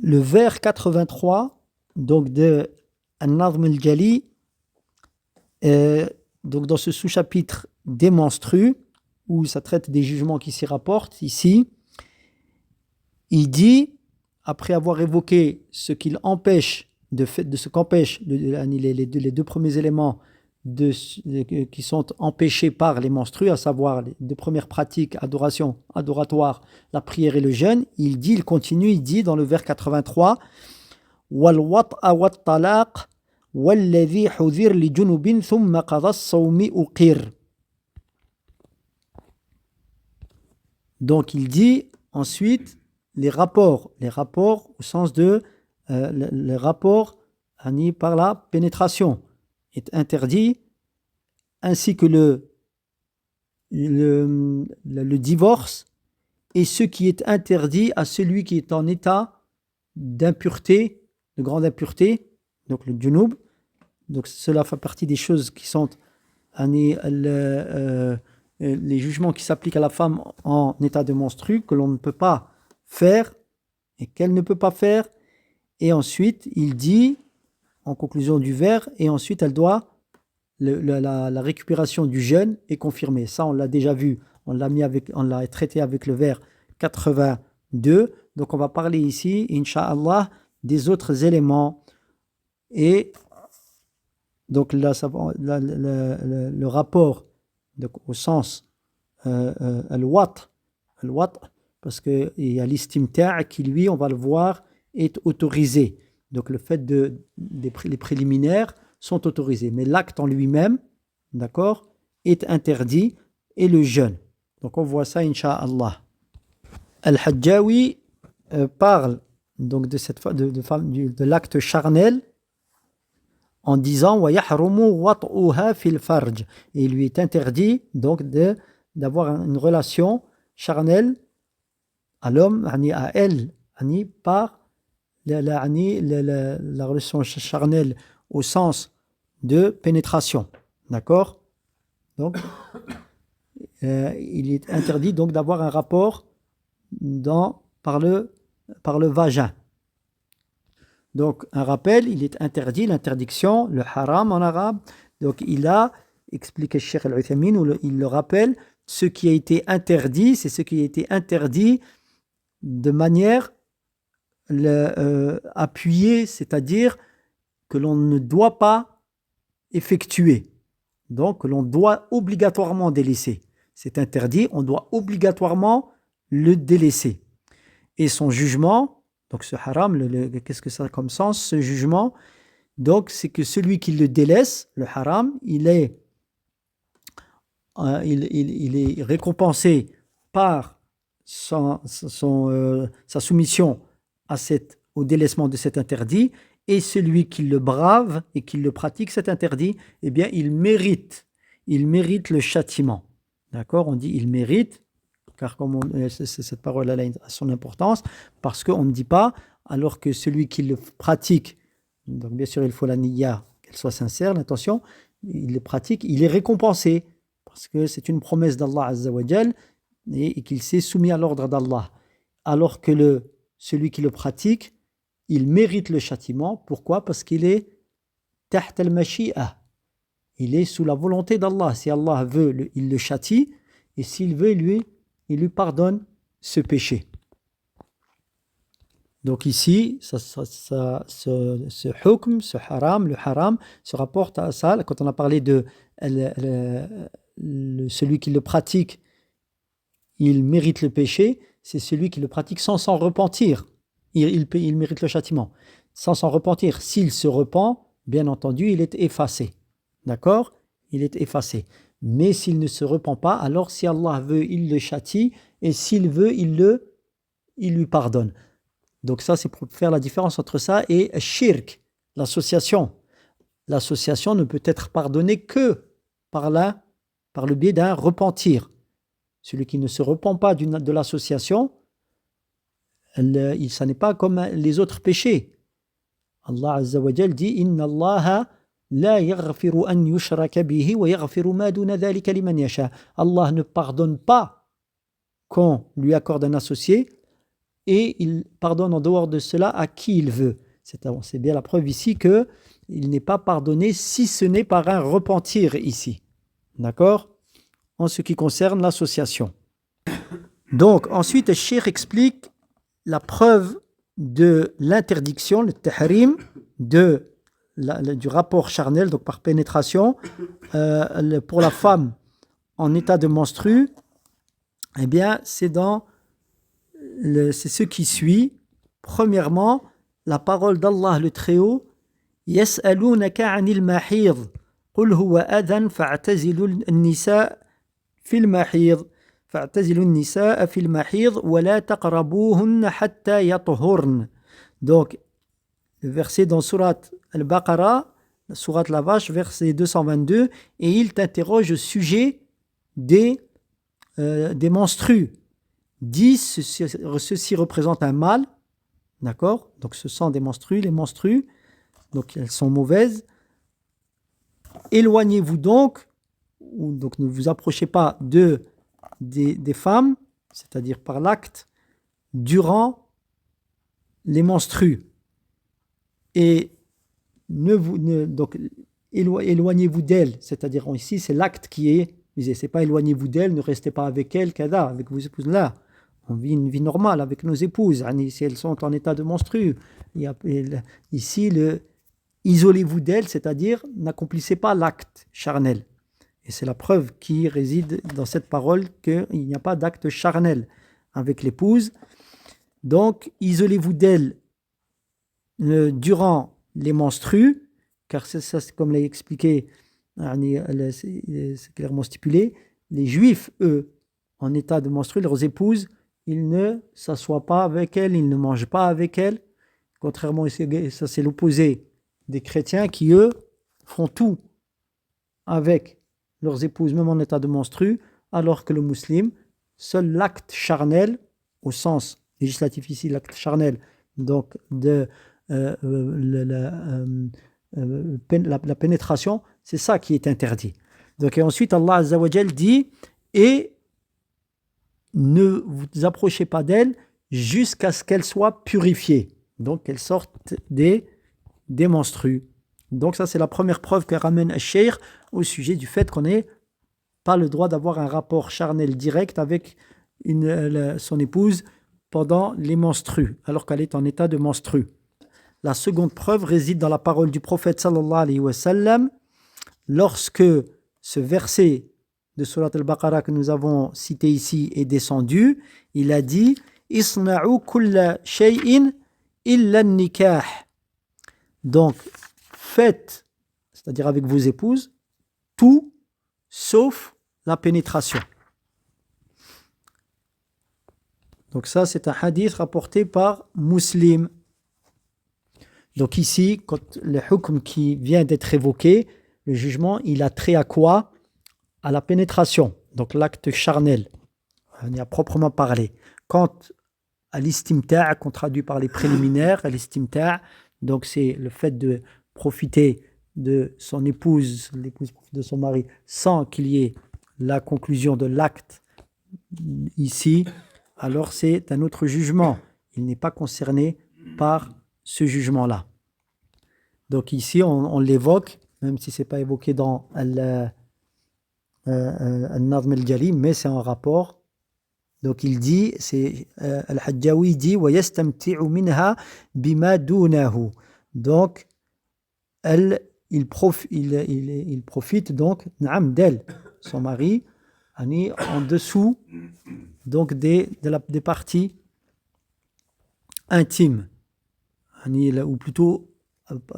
Le vers 83, donc de An-Nazm al-Jali, donc dans ce sous-chapitre des menstrues, où ça traite des jugements qui s'y rapportent, ici, il dit, après avoir évoqué ce qu'il empêche, de ce qu'empêchent les deux premiers éléments qui sont empêchés par les menstrues, à savoir les deux premières pratiques, adoration, adoratoire, la prière et le jeûne, il continue, il dit dans le vers 83, wal wat'a wat talaq walladhi hudhir li junubin thumma qadha as-sawmi uqir. Donc il dit ensuite les rapports au sens de les rapports par la pénétration est interdit, ainsi que le divorce, et ce qui est interdit à celui qui est en état d'impureté, de grande impureté, donc le junub. Donc cela fait partie des choses qui sont les jugements qui s'appliquent à la femme en état de menstru, que l'on ne peut pas faire et qu'elle ne peut pas faire. Et ensuite, il dit, en conclusion du vers, et ensuite elle doit, la récupération du jeûne est confirmée. Ça, on l'a déjà vu, on l'a traité avec le vers 82. Donc on va parler ici, Inch'Allah, des autres éléments. Et donc là, le rapport donc, au sens al-wat, parce qu'il y a l'istimta' qui, lui, on va le voir, est autorisé. Donc le fait les préliminaires sont autorisés. Mais l'acte en lui-même, d'accord, est interdit, et le jeûne. Donc on voit ça, Inch'Allah. Al-Hajjawi parle donc de l'acte charnel en disant wa yahrumu wat'uha fil farj, et il lui est interdit donc d'avoir une relation charnelle à l'homme, à elle, par la relation charnelle au sens de pénétration, d'accord. Donc il est interdit donc d'avoir un rapport par le vagin. Donc, un rappel, il est interdit, l'interdiction, le haram en arabe. Donc, il a expliqué Cheikh Al-Uthaymin, où il le rappelle, ce qui a été interdit, c'est ce qui a été interdit de manière appuyée, c'est-à-dire que l'on ne doit pas effectuer. Donc, l'on doit obligatoirement délaisser. C'est interdit, on doit obligatoirement le délaisser. Et son jugement, donc ce haram, qu'est-ce que ça a comme sens, ce jugement? Donc c'est que celui qui le délaisse, le haram, il est récompensé par sa soumission au délaissement de cet interdit, et celui qui le brave et qui le pratique, cet interdit, eh bien il mérite le châtiment. D'accord? On dit il mérite, car comme cette parole a son importance, parce qu'on ne dit pas, alors que celui qui le pratique, donc bien sûr il faut la niyya, qu'elle soit sincère, l'intention, il le pratique, il est récompensé, parce que c'est une promesse d'Allah Azza wa Jal, et qu'il s'est soumis à l'ordre d'Allah. Alors que celui qui le pratique, il mérite le châtiment. Pourquoi? Parce qu'il est taht al-mashi'a, il est sous la volonté d'Allah. Si Allah veut, il le châtie, et s'il veut, il lui pardonne ce péché. Donc ici, ce hukm, ce haram, le haram, se rapporte à ça. Quand on a parlé de celui qui le pratique, il mérite le péché, c'est celui qui le pratique sans s'en repentir. Il mérite le châtiment. Sans s'en repentir. S'il se repent, bien entendu, il est effacé. D'accord? Il est effacé. Mais s'il ne se repent pas, alors si Allah veut, il le châtie, et s'il veut, il lui pardonne. Donc ça, c'est pour faire la différence entre ça et shirk, l'association. L'association ne peut être pardonnée que par le biais d'un repentir. Celui qui ne se repent pas de l'association, ça n'est pas comme les autres péchés. Allah Azza wa Jal dit « Inna Allaha la yaghfiru an yushraka bihi wa yaghfiru ma duna dhalika liman yasha » Allah ne pardonne pas qu'on lui accorde un associé, et il pardonne en dehors de cela à qui il veut. C'est bien la preuve ici qu'il n'est pas pardonné si ce n'est par un repentir ici. D'accord? En ce qui concerne l'association. Donc, ensuite, le cheikh explique la preuve de l'interdiction, le tahrim, du rapport charnel, donc par pénétration, pour la femme en état de menstru, eh bien, c'est ce qui suit. Premièrement, la parole d'Allah le Très-Haut, يَسْأَلُونَكَ عَنِ الْمَحِيضِ قُلْ هُوَ أَذًى فَاعْتَزِلُوا النِّسَاءَ في المحيض فاعتزلوا النساء في المحيض ولا تقربوهن حتى يطهرن. Donc, le verset dans Surat Al-Baqarah, Surat la Vache, verset 222, et il t'interroge au sujet des menstrues. Dis, ceci représente un mal, d'accord? Donc, ce sont des menstrues, les menstrues, donc elles sont mauvaises. Éloignez-vous donc ne vous approchez pas des femmes, c'est-à-dire par l'acte, durant les menstrues. Et donc, éloignez-vous d'elles, c'est-à-dire ici c'est l'acte qui est visé, c'est pas éloignez-vous d'elles, ne restez pas avec elles, avec vos épouses là. On vit une vie normale avec nos épouses, si elles sont en état de menstru. Ici, isolez-vous d'elles, c'est-à-dire n'accomplissez pas l'acte charnel. Et c'est la preuve qui réside dans cette parole qu'il n'y a pas d'acte charnel avec l'épouse. Donc, isolez-vous d'elle durant les menstrues, car c'est comme l'a expliqué, c'est clairement stipulé. Les Juifs, eux, en état de menstrues, leurs épouses, ils ne s'assoient pas avec elles, ils ne mangent pas avec elles. Contrairement, ça c'est l'opposé des chrétiens qui, eux, font tout avec leurs épouses, même en état de menstru, alors que le musulman, seul l'acte charnel, au sens législatif ici, l'acte charnel, donc de la pénétration, c'est ça qui est interdit. Donc, et ensuite, Allah Azza wa Jal dit, et ne vous approchez pas d'elle jusqu'à ce qu'elle soit purifiée, donc qu'elle sorte des menstrues. Donc ça, c'est la première preuve que ramène al-Cheikh au sujet du fait qu'on n'ait pas le droit d'avoir un rapport charnel direct avec son épouse pendant les menstrues, alors qu'elle est en état de menstru. La seconde preuve réside dans la parole du prophète sallallahu alayhi wa sallam, lorsque ce verset de Surat al-Baqarah que nous avons cité ici est descendu, il a dit « Isna'u kulla shay'in illa nikah » Donc, faites, c'est-à-dire avec vos épouses, tout sauf la pénétration. Donc ça, c'est un hadith rapporté par Muslim. Donc ici, quand le hukm qui vient d'être évoqué, le jugement, il a trait à quoi? À la pénétration, donc l'acte charnel. On y a proprement parlé. Quant à l'istimta', qu'on traduit par les préliminaires, l'istimta', donc c'est le fait de profiter de son épouse, l'épouse profite de son mari, sans qu'il y ait la conclusion de l'acte ici, alors c'est un autre jugement. Il n'est pas concerné par ce jugement-là. Donc ici, on l'évoque, même si ce n'est pas évoqué dans Al-Nazm al-Jali, mais c'est en rapport. Donc il dit, Al-Hajjawi dit « Wa yastamti'u minha bima dunahu » Donc, il profite donc d'elle, son mari, en dessous donc des parties intimes, ou plutôt,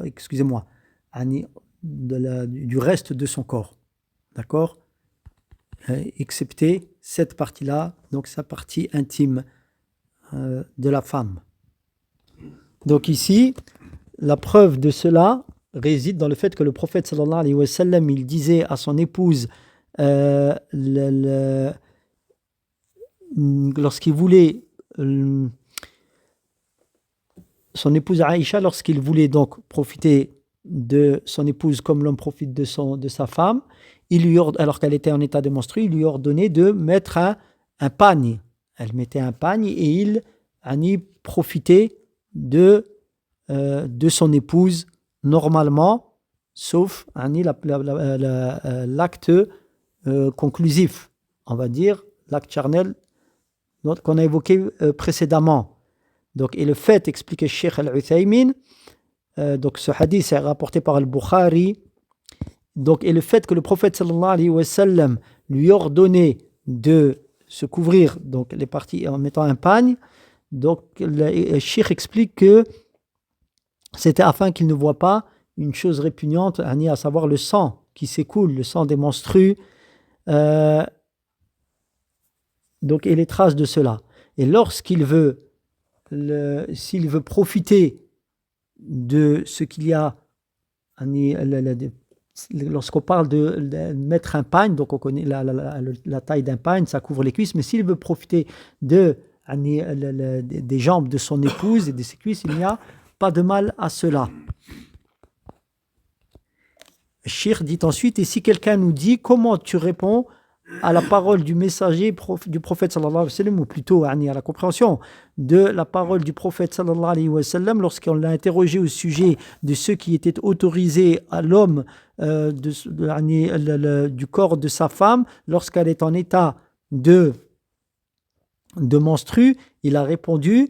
excusez-moi, du reste de son corps, d'accord, excepté cette partie-là, donc sa partie intime de la femme. Donc ici, la preuve de cela réside dans le fait que le prophète sallallahu alayhi wa sallam, il disait à son épouse lorsqu'il voulait son épouse Aïcha, lorsqu'il voulait donc profiter de son épouse comme l'homme profite de sa femme, alors qu'elle était en état de menstru, il lui ordonnait de mettre un pagne. Elle mettait un pagne et il profiter de son épouse normalement, sauf l'acte conclusif, on va dire, l'acte charnel qu'on a évoqué précédemment. Donc, et le fait, explique Cheikh Al-Uthaymin, donc ce hadith est rapporté par Al-Bukhari, donc, et le fait que le prophète sallallahu alayhi wa sallam lui ordonnait de se couvrir donc, les parties en mettant un pagne, donc le Cheikh explique que c'était afin qu'il ne voit pas une chose répugnante, à savoir le sang qui s'écoule, le sang des menstrues, donc, et les traces de cela. Et lorsqu'il veut, s'il veut profiter de ce qu'il y a, lorsqu'on parle de mettre un pagne, donc on connaît la taille d'un pagne, ça couvre les cuisses, mais s'il veut profiter des jambes de son épouse et de ses cuisses, il n'y a pas de mal à cela. Cheikh dit ensuite, et si quelqu'un nous dit, comment tu réponds à la parole du messager du prophète sallallahu alayhi wa sallam, ou plutôt à la compréhension de la parole du prophète sallallahu alayhi wa sallam lorsqu'on l'a interrogé au sujet de ceux qui étaient autorisés à l'homme du corps de sa femme lorsqu'elle est en état de menstru. Il a répondu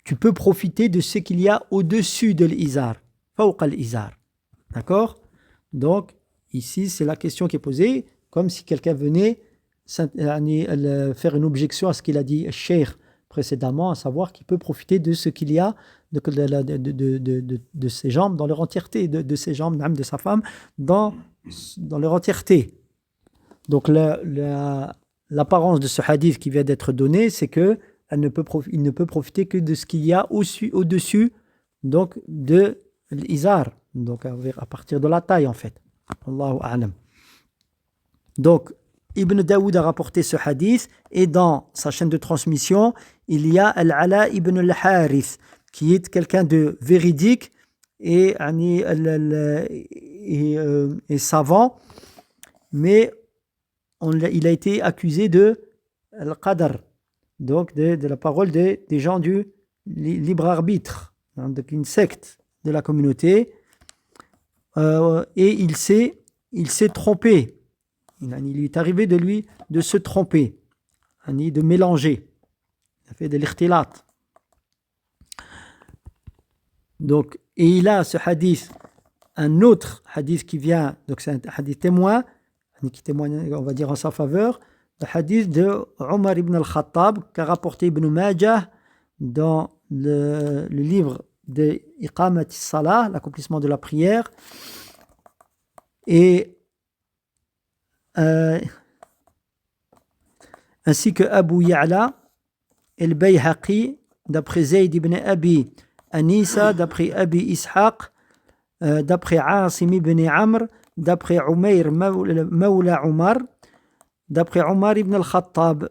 tu peux profiter de ce qu'il y a au-dessus de l'izar, fawqa l'izar, d'accord? Donc ici, c'est la question qui est posée, comme si quelqu'un venait faire une objection à ce qu'il a dit Cheikh précédemment, à savoir qu'il peut profiter de ce qu'il y a de ses jambes dans leur entièreté, de ses jambes, même de sa femme, dans leur entièreté. Donc l'apparence de ce hadith qui vient d'être donné, c'est que il ne peut profiter que de ce qu'il y a au-dessus donc de l'izar, donc à partir de la taille en fait. Allahu a'lam. Donc, Ibn Daoud a rapporté ce hadith et dans sa chaîne de transmission, il y a Al-Ala ibn al-Harith qui est quelqu'un de véridique et savant, mais il a été accusé de Al-Qadr, donc de la parole des gens du libre arbitre, donc une secte de la communauté. Et il s'est trompé. Il lui est arrivé de se tromper, de mélanger. Il a fait de l'ikhtilat. Donc, et il a ce hadith, un autre hadith qui vient, donc c'est un hadith témoin, qui témoigne, on va dire, en sa faveur, le hadith de Omar ibn al-Khattab, qu'a rapporté Ibn Majah dans le livre de Iqamat as-Salah, l'accomplissement de la prière, et ainsi que Abu Ya'la et le Bayhaqi d'après Zayd ibn Abi Anisa, d'après Abi Ishaq, d'après Asim ibn Amr, d'après Umayr Mawla Umar, d'après Omar ibn al-Khattab.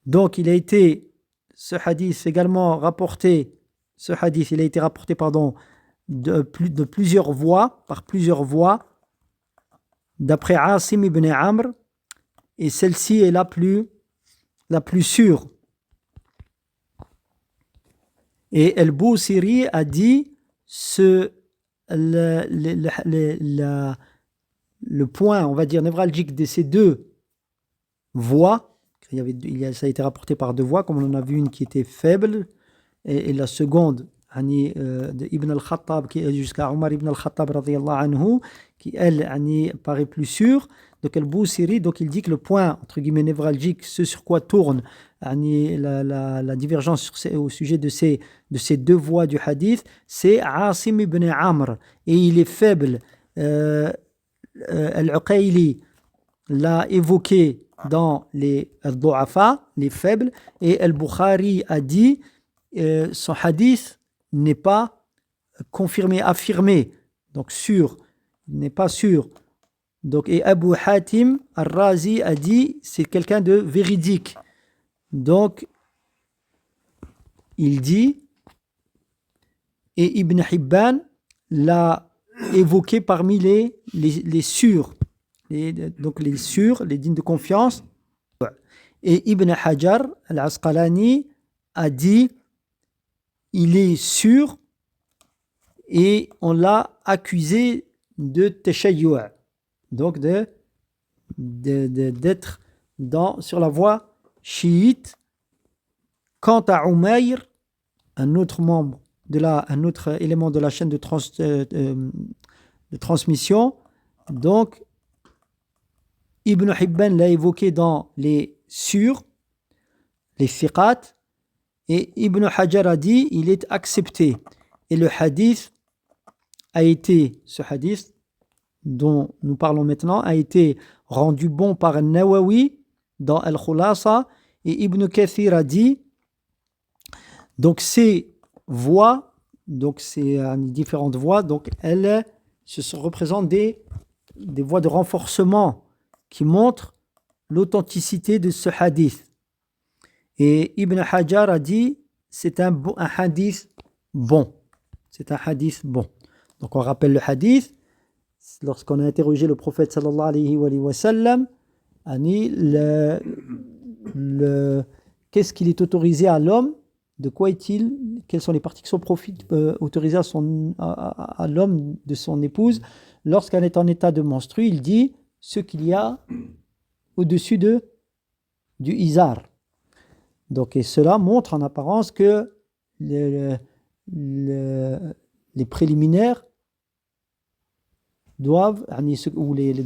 Donc il a été, ce hadith également rapporté, il a été rapporté de plusieurs voies, par plusieurs voies, d'après Asim ibn Amr, et celle-ci est la plus sûre. Et Al-Busiri a dit le point, on va dire, névralgique de ces deux voix, ça a été rapporté par deux voix, comme on en a vu une qui était faible, et la seconde, de Ibn al-Khattab, qui est jusqu'à Omar ibn al-Khattab, radiyallahu anhu, qui, elle, paraît plus sûre. Donc, Al-Busiri, donc il dit que le point, entre guillemets, névralgique, ce sur quoi tourne la divergence au sujet de ces deux voix du hadith, c'est Asim ibn Amr, et il est faible. Al-Uqayli l'a évoqué dans les Du'afa, les faibles, et Al-Bukhari a dit son hadith n'est pas confirmé, affirmé, donc sûr, n'est pas sûr. Donc, et Abu Hatim Ar-Razi a dit c'est quelqu'un de véridique. Donc, il dit, et Ibn Hibban l'a évoqué parmi les sûrs, donc les sûrs, les dignes de confiance. Et Ibn Hajar al-Asqalani a dit il est sûr et on l'a accusé de tashayyu', donc d'être sur la voie chiite. Quant à Umayr, un autre élément de la chaîne de transmission, donc Ibn Hibban l'a évoqué dans les sûrs, les fiqat, et Ibn Hajar a dit il est accepté. Et le hadith ce hadith dont nous parlons maintenant, a été rendu bon par Nawawi dans Al-Khulasa, et Ibn Kathir a dit donc ces voix, donc ces différentes voix, donc elles représentent des voix de renforcement qui montrent l'authenticité de ce hadith. Et Ibn Hajar a dit c'est un hadith bon. C'est un hadith bon. Donc on rappelle le hadith. Lorsqu'on a interrogé le prophète sallallahu alayhi wa sallam, qu'est-ce qu'il est autorisé à l'homme, de quoi est-il, quelles sont les parties qui sont autorisées à l'homme de son épouse lorsqu'elle est en état de menstru. Il dit ce qu'il y a au-dessus du izar. Donc, et cela montre en apparence que les préliminaires doivent, ou les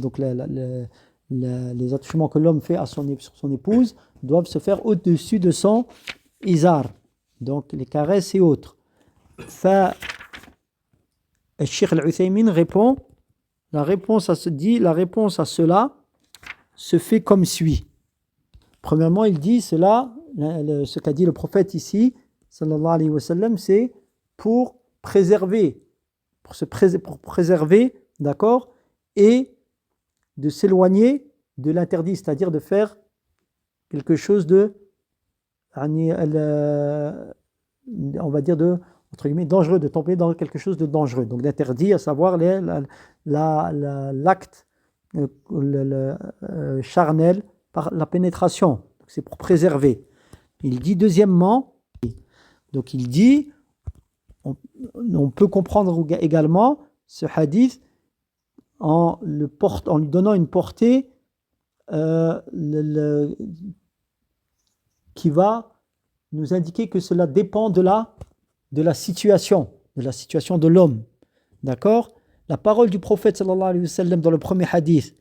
attouchements que l'homme fait sur son épouse doivent se faire au-dessus de son izar, donc les caresses et autres. Le Cheikh Al-Uthaymin répond, la réponse à cela se fait comme suit. Premièrement, il dit cela, ce qu'a dit le prophète ici, sallallahu alayhi wa sallam, c'est pour préserver, d'accord, et de s'éloigner de l'interdit, c'est-à-dire de faire quelque chose de, on va dire entre guillemets, dangereux, de tomber dans quelque chose de dangereux, donc d'interdit, à savoir l'acte charnel par la pénétration. Donc c'est pour préserver. Il dit deuxièmement, donc il dit, on peut comprendre également ce hadith en lui donnant une portée qui va nous indiquer que cela dépend de la situation de l'homme. D'accord? La parole du prophète sallallahu alayhi wa sallam dans le premier hadith,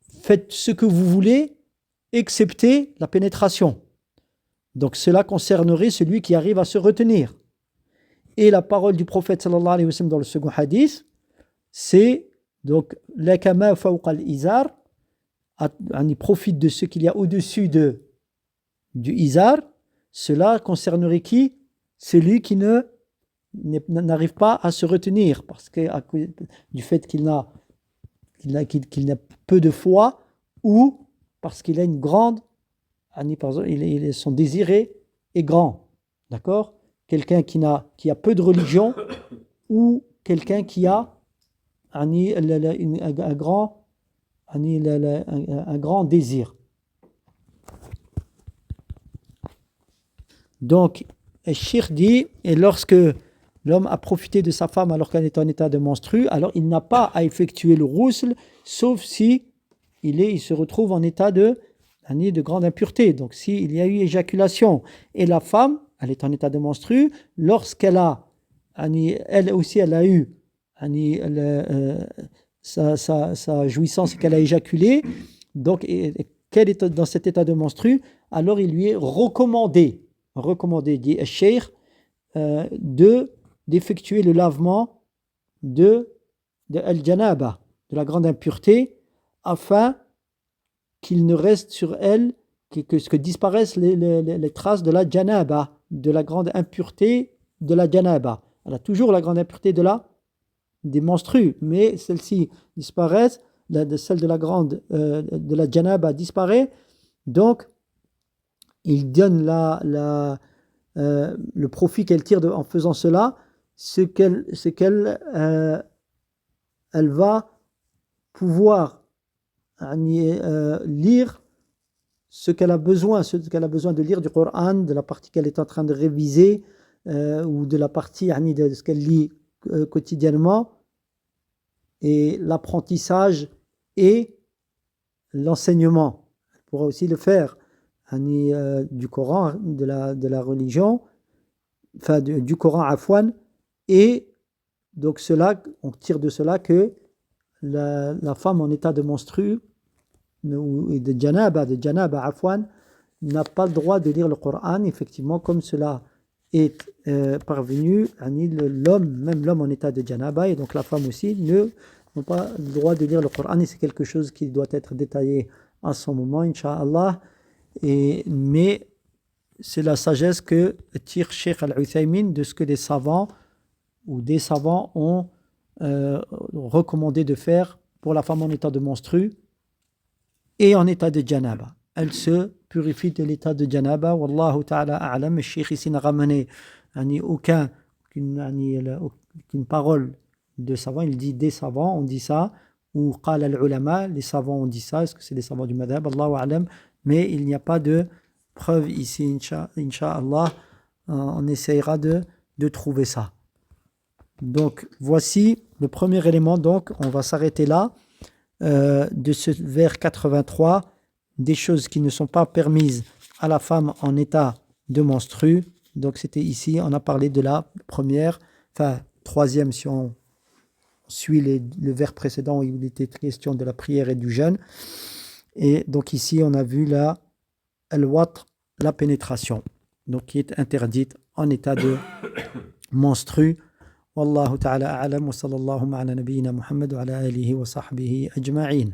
faites ce que vous voulez, excepté la pénétration. Donc cela concernerait celui qui arrive à se retenir. Et la parole du prophète sallallahu alayhi wa sallam dans le second hadith, c'est donc lakama fawqa al-izar, on profite de ce qu'il y a au-dessus du izar. Cela concernerait qui? Celui qui n'arrive pas à se retenir, parce que du fait qu'il n'a peu de foi, ou parce qu'il a une grande, son désir est grand, d'accord? Quelqu'un qui a peu de religion, ou quelqu'un qui a un grand désir. Donc, le cheikh dit, et lorsque l'homme a profité de sa femme alors qu'elle est en état de menstru, alors il n'a pas à effectuer le ghusl, sauf si il se retrouve en état de grande impureté. Donc, s'il y a eu éjaculation, et la femme, elle est en état de menstru, lorsqu'elle a, elle aussi, elle a eu sa jouissance et qu'elle a éjaculé, donc, et qu'elle est dans cet état de menstru, alors il lui est recommandé, dit le cheikh, d'effectuer le lavement de al-janaba, de la grande impureté, afin qu'il ne reste sur elle que disparaissent les traces de la janaba, de la grande impureté de la janaba. Elle a toujours la grande impureté des menstrues, mais celle-ci disparaît, celle de la grande de la janaba disparaît. Donc il donne le profit qu'elle tire en faisant cela, c'est qu'elle elle va pouvoir lire ce qu'elle a besoin de lire du Coran, de la partie qu'elle est en train de réviser, ou de la partie de ce qu'elle lit quotidiennement, et l'apprentissage et l'enseignement. Elle pourra aussi le faire du Coran, de la religion, enfin du Coran afwan, et donc on tire de cela que la femme en état de menstru ou de janaba afwan, n'a pas le droit de lire le Coran, effectivement, comme cela est parvenu, même l'homme en état de janaba, et donc la femme aussi, n'ont pas le droit de lire le Coran, et c'est quelque chose qui doit être détaillé à son moment, Inch'Allah. Mais c'est la sagesse que tire Cheikh Al-Uthaymin de ce que des savants ont recommandé de faire pour la femme en état de menstru et en état de janaba. Elle se purifie de l'état de janaba. Wallahu ta'ala a'lam. Le Cheikh ici n'a ramené aucune parole de savants. Il dit des savants, on dit ça. Ou qala al-ulama, les savants ont dit ça. Est-ce que c'est les savants du madhab? Allahu a'lam. Mais il n'y a pas de preuve ici, Inch'Allah. On essayera de trouver ça. Donc, voici le premier élément. Donc, on va s'arrêter là. De ce vers 83, des choses qui ne sont pas permises à la femme en état de menstru. Donc c'était ici, on a parlé de la première, enfin troisième si on suit le vers précédent où il était question de la prière et du jeûne. Et donc ici on a vu al-watr, la pénétration, donc qui est interdite en état de menstru. Wallahu ta'ala a'lam wa sallallahu ala nabiyyina Muhammad wa ala alihi wa sahbihi ajma'in.